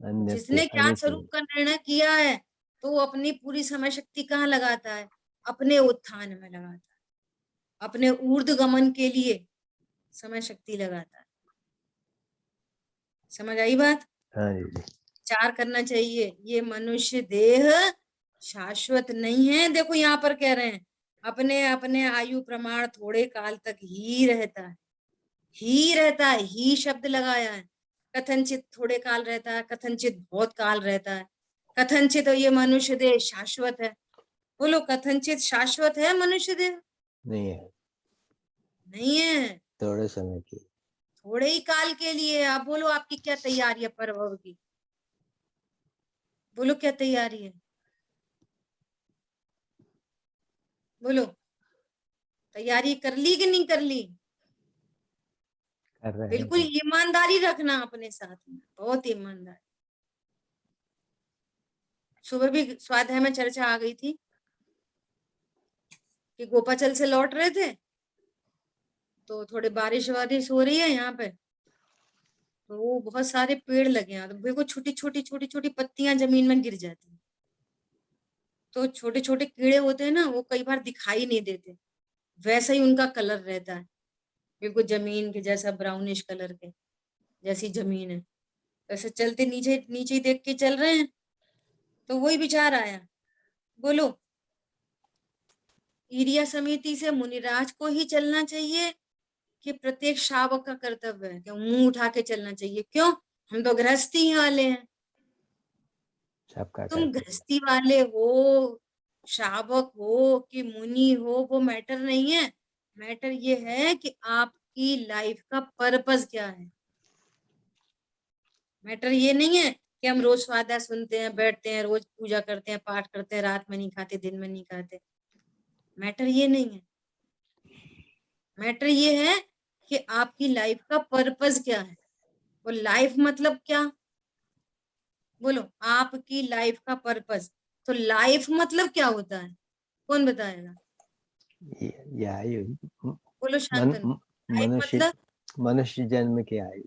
अन्यत्र जिसने ज्ञान अनित्य। स्वरूप का निर्णय किया है, तो वो अपनी पूरी समय शक्ति कहाँ लगाता है? अपने उत्थान में लगाता है, अपने ऊर्ध्वगमन के लिए समय शक्ति लगाता है। समझ आई बात? हाँ जी। विचार करना चाहिए, ये मनुष्य देह शाश्वत नहीं है। देखो यहाँ पर कह रहे हैं, अपने अपने आयु प्रमाण थोड़े काल तक ही रहता है, ही रहता है, ही शब्द लगाया है। कथनचित थोड़े काल रहता है, कथनचित बहुत काल रहता है, कथनचित तो ये मनुष्य देह शाश्वत है। बोलो, कथनचित शाश्वत है मनुष्य देह? नहीं है, नहीं है, थोड़े समय की। थोड़े ही काल के लिए। आप बोलो, आपकी क्या तैयारी है परभव की? बोलो, क्या तैयारी है? बोलो, तैयारी कर ली कि नहीं कर ली? कर रहे हैं बिल्कुल तो। ईमानदारी रखना अपने साथ में, बहुत ईमानदारी। सुबह भी स्वाध्याय में चर्चा आ गई थी कि गोपाचल से लौट रहे थे, तो थोड़े बारिश वारिश हो रही है यहाँ पे, तो वो बहुत सारे पेड़ लगे हैं, तो देखो छोटी छोटी छोटी छोटी पत्तियां जमीन में गिर जाती हैं। तो छोटे छोटे कीड़े होते हैं ना, वो कई बार दिखाई नहीं देते, वैसा ही उनका कलर रहता है, बिल्कुल जमीन के जैसा, ब्राउनिश कलर के, जैसी जमीन है। ऐसे चलते नीचे नीचे ही देख के चल रहे हैं, तो वही विचार आया। बोलो, ईरिया समिति से मुनिराज को ही चलना चाहिए कि प्रत्येक शावक का कर्तव्य है कि मुंह उठा के चलना चाहिए? क्यों? हम तो गृहस्थी वाले हैं। सबका तुम करते। गृहस्थी वाले हो, शावक हो कि मुनि हो, वो मैटर नहीं है। मैटर ये है कि आपकी लाइफ का पर्पस क्या है। मैटर ये नहीं है कि हम रोज स्वाध्याय सुनते हैं, बैठते हैं, रोज पूजा करते हैं, पाठ करते हैं, रात में नहीं खाते, दिन में नहीं खाते। मैटर ये नहीं है। मैटर ये है कि आपकी लाइफ का पर्पस क्या है। वो लाइफ मतलब क्या? बोलो, आपकी लाइफ का पर्पस। तो लाइफ मतलब क्या होता है? कौन बताएगा? ये आयु। बोलो शांतनु, लाइफ मनुष्य, मतलब? मनुष्य जन्म की आयु।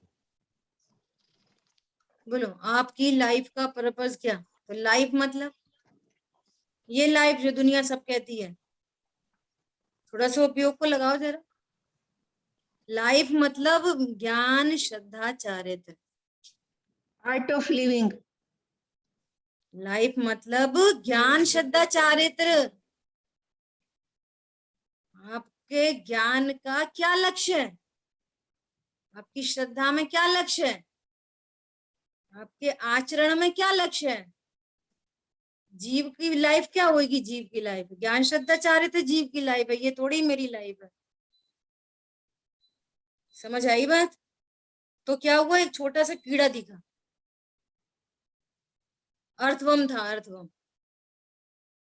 बोलो, आपकी लाइफ का पर्पस क्या? तो लाइफ मतलब ये लाइफ जो दुनिया सब कहती है, थोड़ा सा उपयोग को लगाओ जरा। लाइफ मतलब ज्ञान श्रद्धा चारित्र। Art of living. लाइफ मतलब ज्ञान श्रद्धा चारित्र। आपके ज्ञान का क्या लक्ष्य है? आपकी श्रद्धा में क्या लक्ष्य है? आपके आचरण में क्या लक्ष्य है? जीव की लाइफ क्या होगी? जीव की लाइफ ज्ञान श्रद्धा चारित्र जीव की लाइफ है, ये थोड़ी मेरी लाइफ है। समझ आई बात? तो क्या हुआ, एक छोटा सा कीड़ा दिखा, अर्थवर्म था, अर्थवर्म।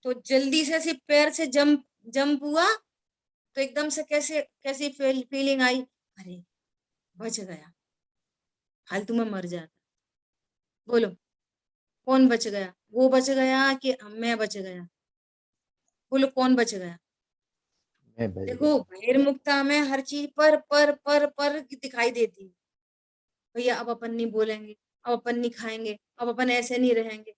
तो जल्दी से सिर्फ पैर से जंप जंप हुआ, तो एकदम से कैसे कैसी फीलिंग आई, अरे बच गया, फालतू में मर जाता। बोलो कौन बच गया? वो बच गया कि मैं बच गया? बोलो कौन बच गया? मैं बच देखो गया। बहिर्मुखता में हर चीज पर दिखाई देती है। भैया अब अपन नहीं बोलेंगे, अब अपन नहीं खाएंगे, अब अपन ऐसे नहीं रहेंगे।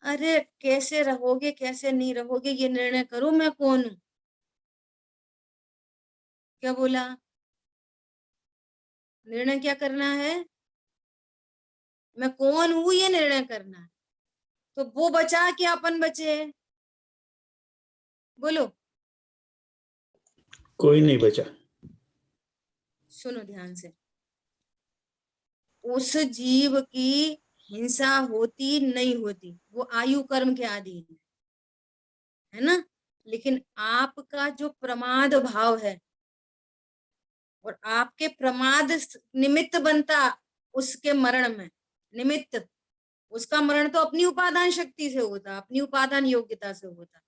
अरे कैसे रहोगे कैसे नहीं रहोगे ये निर्णय करो, मैं कौन हूं? क्या बोला? निर्णय क्या करना है? मैं कौन हूं ये निर्णय करना है। तो वो बचा कि अपन बचे? बोलो। कोई नहीं बचा। सुनो ध्यान से, उस जीव की हिंसा होती नहीं होती, वो आयु कर्म के अधीन है ना। लेकिन आपका जो प्रमाद भाव है, और आपके प्रमाद निमित्त बनता उसके मरण में, निमित्त उसका मरण तो अपनी उपादान शक्ति से होता, अपनी उपादान योग्यता से होता।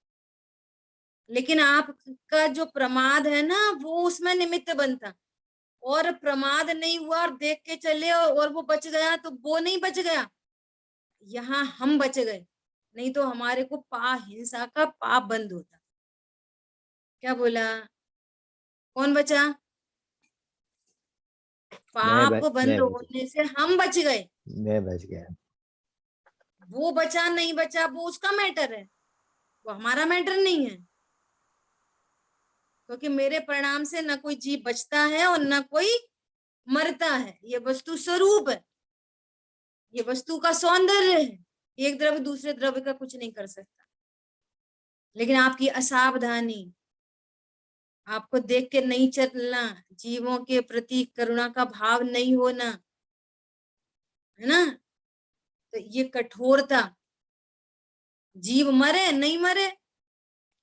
लेकिन आपका जो प्रमाद है ना, वो उसमें निमित्त बनता। और प्रमाद नहीं हुआ और देख के चले और वो बच गया, तो वो नहीं बच गया, यहाँ हम बच गए। नहीं तो हमारे को हिंसा का पाप बंद होता। क्या बोला? कौन बचा? पाप बंद मैं बच होने से हम बच गए। मैं बच गया। वो बचा नहीं बचा वो उसका मैटर है, वो हमारा मैटर नहीं है। क्योंकि मेरे परिणाम से न कोई जीव बचता है और न कोई मरता है। ये वस्तु स्वरूप है, ये वस्तु का सौंदर्य है। एक द्रव्य दूसरे द्रव्य का कुछ नहीं कर सकता। लेकिन आपकी असावधानी, आपको देख के नहीं चलना, जीवों के प्रति करुणा का भाव नहीं होना, है ना, तो ये कठोरता, जीव मरे नहीं मरे,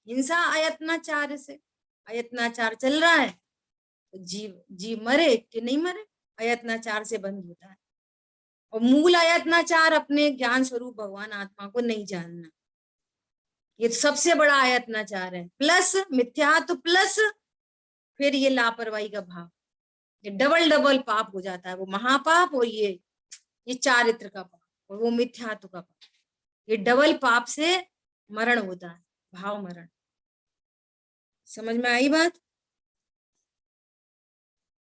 हिंसा अयत्नाचार से, अयत्नाचार चल रहा है, तो जीव मरे कि नहीं मरे, अयत्नाचार से बंद होता है। और मूल अयत्नाचार अपने ज्ञान स्वरूप भगवान आत्मा को नहीं जानना, ये सबसे बड़ा अयत्नाचार है। प्लस मिथ्यात्व, प्लस फिर ये लापरवाही का भाव, ये डबल डबल पाप हो जाता है। वो महापाप और ये चारित्र का पाप और वो मिथ्यात्व का पाप, ये डबल पाप से मरण होता है, भाव मरण। समझ में आई बात?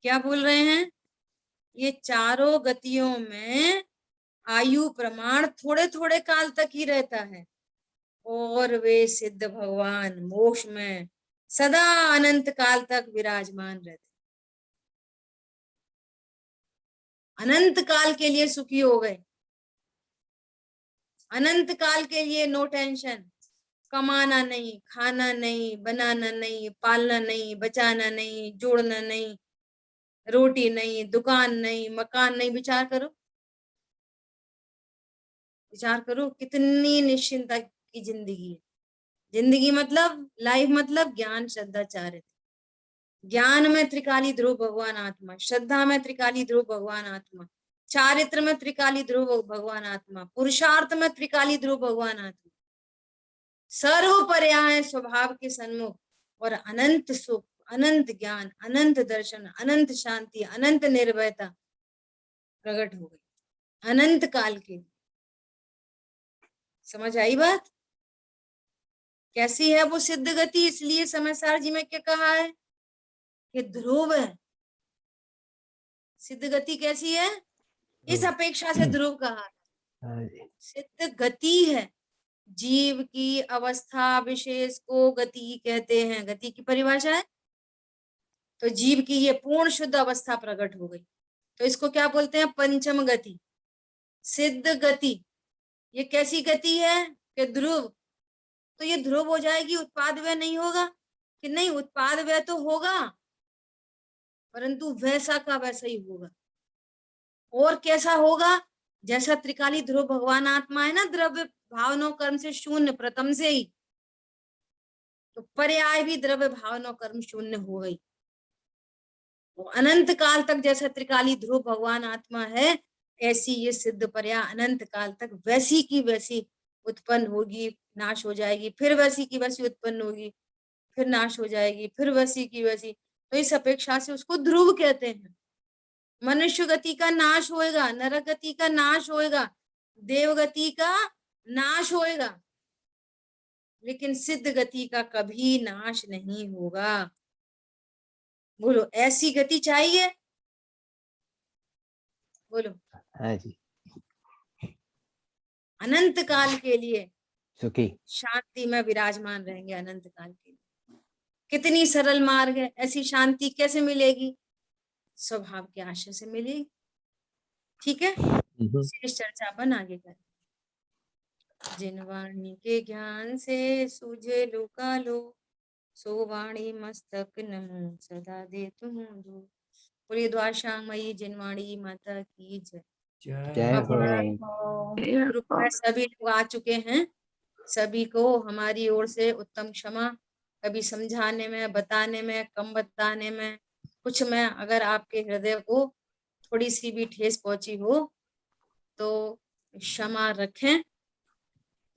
क्या बोल रहे हैं? ये चारों गतियों में आयु प्रमाण थोड़े थोड़े काल तक ही रहता है, और वे सिद्ध भगवान मोक्ष में सदा अनंत काल तक विराजमान रहते, अनंत काल के लिए सुखी हो गए, अनंत काल के लिए नो टेंशन, कमाना नहीं, खाना नहीं, बनाना नहीं, पालना नहीं, बचाना नहीं, जोड़ना नहीं, रोटी नहीं, दुकान नहीं, मकान नहीं। विचार करो, विचार करो कितनी निश्चिंता की जिंदगी है। जिंदगी मतलब लाइफ मतलब ज्ञान श्रद्धा चारित्र। ज्ञान में त्रिकाली ध्रुव भगवान आत्मा, श्रद्धा में त्रिकाली ध्रुव भगवान आत्मा, चारित्र में त्रिकाली ध्रुव भगवान आत्मा, पुरुषार्थ में त्रिकाली ध्रुव भगवान आत्मा, सर्व पर्याय स्वभाव के सन्मुख, और अनंत सुख, अनंत ज्ञान, अनंत दर्शन, अनंत शांति, अनंत निर्भयता प्रकट हो गई अनंत काल के। समझ आई बात? कैसी है वो सिद्ध गति? इसलिए समयसार जी में क्या कहा है कि ध्रुव है। सिद्ध गति कैसी है? इस अपेक्षा से ध्रुव कहा। हाँ जी। सिद्ध गति है, जीव की अवस्था विशेष को गति कहते हैं। गति की परिभाषा है, तो जीव की ये पूर्ण शुद्ध अवस्था प्रकट हो गई, तो इसको क्या बोलते हैं? पंचम गति, सिद्ध गति। ये कैसी गति है कि ध्रुव। तो ये ध्रुव हो जाएगी, उत्पाद व्यय नहीं होगा कि नहीं? उत्पाद व्यय तो होगा, परंतु वैसा का वैसा ही होगा। और कैसा होगा? जैसा त्रिकाली ध्रुव भगवान आत्मा है ना, द्रव्य भावनो कर्म से शून्य प्रथम से ही, तो पर्याय भी द्रव्य भावनो कर्म शून्य हो गई। वो अनंत काल तक जैसा त्रिकाली ध्रुव भगवान आत्मा है, ऐसी ये सिद्ध पर्या अनंत काल तक वैसी की वैसी उत्पन्न होगी, नाश हो जाएगी, फिर वैसी की वैसी उत्पन्न होगी, फिर नाश हो जाएगी, फिर वैसी की वैसी। तो इस अपेक्षा से उसको ध्रुव कहते हैं। मनुष्य गति का नाश होएगा, नरक गति का नाश होएगा, देवगति का नाश होएगा, लेकिन सिद्ध गति का कभी नाश नहीं होगा। बोलो ऐसी गति चाहिए? बोलो हाँ जी, अनंत काल के लिए सुखी। शांति में विराजमान रहेंगे अनंत काल के लिए। कितनी सरल मार्ग है, ऐसी शांति कैसे मिलेगी? स्वभाव के आश्रय से मिलेगी। ठीक है, शेष चर्चा अपन आगे करें। जिन वाणी के ज्ञान से सूझे लोकालो, सो वाणी मस्तक नमो सदा दे तुम दो। पूरी द्वारशामयी जिनवाणी माता की जय। जय अब हो। ग्रुप में सभी लोग आ चुके हैं, सभी को हमारी ओर से उत्तम क्षमा। कभी समझाने में, बताने में, कम बताने में, कुछ में अगर आपके हृदय को थोड़ी सी भी ठेस पहुंची हो तो क्षमा रखें।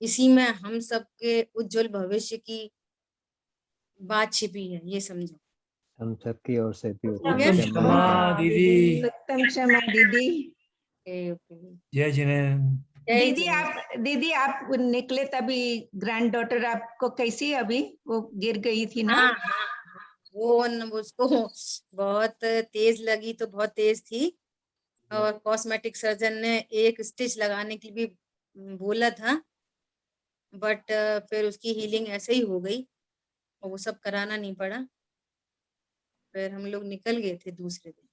इसी में हम सबके उज्जवल भविष्य की बात छिपी है, ये समझो। हम सबकी ओर से भी उत्तम उत्तम क्षमा दीदी। उत्तम क्षमा दीदी। ओके। जय जिनेन्द्र। जय दीदी जिनेन्द्र। दीदी आप निकले तभी ग्रैंड डॉटर आपको कैसी है अभी? वो गिर गई थी ना? हाँ हाँ, वो उसको बहुत तेज लगी, तो बहुत तेज थी, और कॉस्मेटिक सर्जन ने एक स्टिच लगाने के लिए भी बोला था, बट फिर उसकी हीलिंग ऐसे ही हो गई और वो सब कराना नहीं पड़ा। फिर हम लोग निकल गए थे दूसरे दिन।